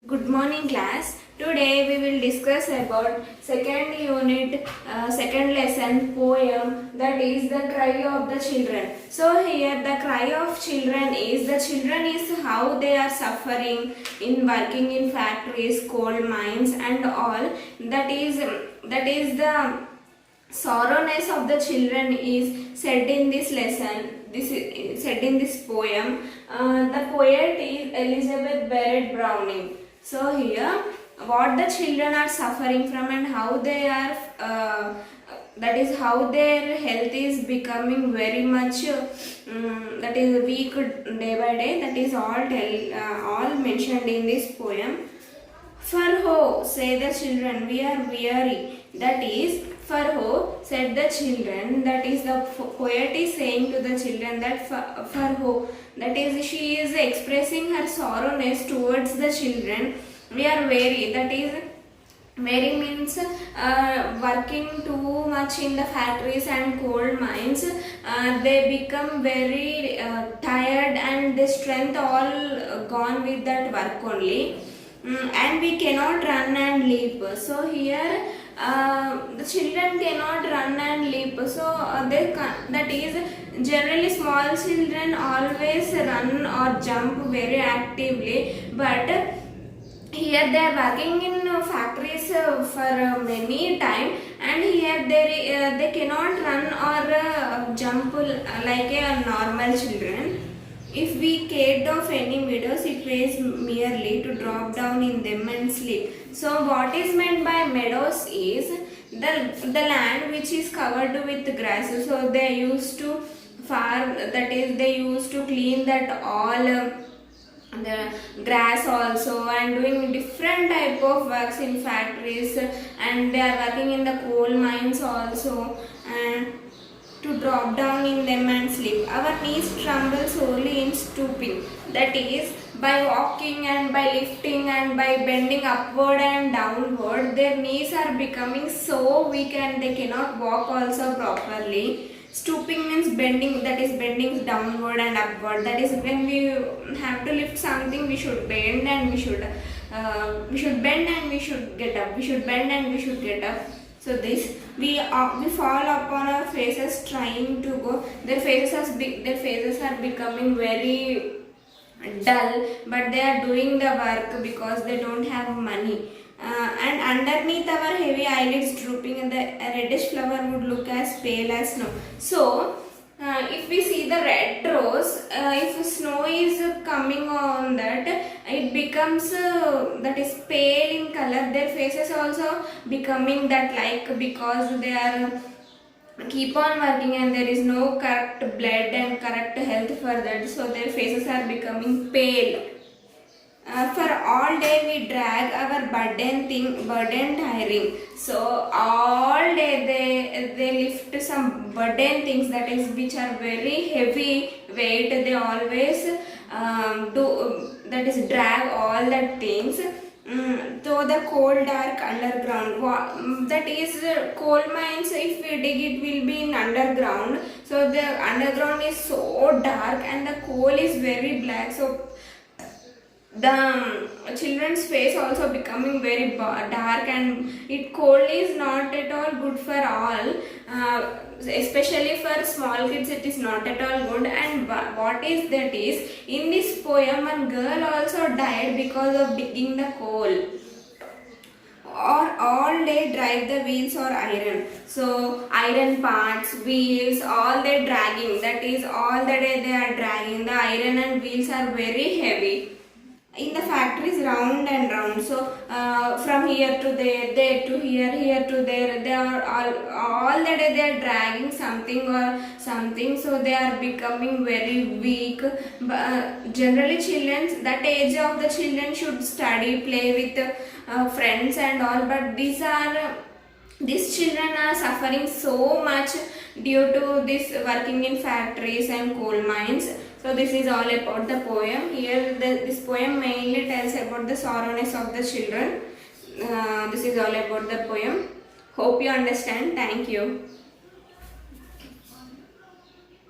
Good morning class. Today we will discuss about second unit, second lesson poem, that is the cry of the children. So here the cry of children is how they are suffering in working in factories, coal mines and all. That is the sorrowness of the children is said in this lesson. This is said in this poem. The poet is Elizabeth Barrett Browning. So here, what the children are suffering from and how they are, that is how their health is becoming very much, that is weak day by day. That is all mentioned in this poem. For ho, say the children, we are weary. That is, for ho, said the children. That is, the poet is saying to the children that for ho, that is, she is expressing her sorrowness towards the children. We are weary. That is, weary means working too much in the factories and coal mines. They become very tired and the strength all gone with that work only. And we cannot run and leap. So here the children cannot run and leap. So that is, generally small children always run or jump very actively, but here they are working in factories for many time, and here they cannot run or jump like a normal children. If we cared of any meadows, it was merely to drop down in them and sleep. So what is meant by meadows is the land which is covered with grasses. So they used to farm, that is they used to clean that all the grass also, and doing different type of works in factories, and they are working in the coal mines also, and to drop down in them and sleep. Our knees tremble sorely in stooping. That is, by walking and by lifting and by bending upward and downward, their knees are becoming so weak and they cannot walk also properly. Stooping means bending, that is bending downward and upward. That is, when we have to lift something, we should bend and we should bend and we should get up. We should bend and we should get up. So this we fall upon our faces trying to go. Their faces are becoming very dull, but they are doing the work because they don't have money. And underneath our heavy eyelids drooping, and the reddish flower would look as pale as snow. So if we see the red rose, if snow is coming on that, it becomes that is pale in color. Their faces also becoming that like, because they are keep on working and there is no correct blood and correct health for that. So their faces are becoming pale. For all day we drag our burden tiring. So all day they lift some burden things, that is which are very heavy weight. They always do, that is drag all that things. Though the cold dark underground, that is coal mines, if we dig it will be in underground. So the underground is so dark and the coal is very black. So the children's face also becoming very dark, and it cold is not at all good for all, especially for small kids it is not at all good. And what is that is, in this poem one girl also died because of digging the coal. Or all day drive the wheels or iron. So iron parts, wheels, all they dragging, that is all the day they are dragging. The iron and wheels are very heavy. In the factories round and round, so from here to there, there to here, here to there, they are all the day they are dragging something or something. So they are becoming very weak. Generally children, that age of the children should study, play with friends and all, but these children are suffering so much due to this working in factories and coal mines. So this is all about the poem. Here this poem mainly tells about the sorrowness of the children. This is all about the poem. Hope you understand. Thank you.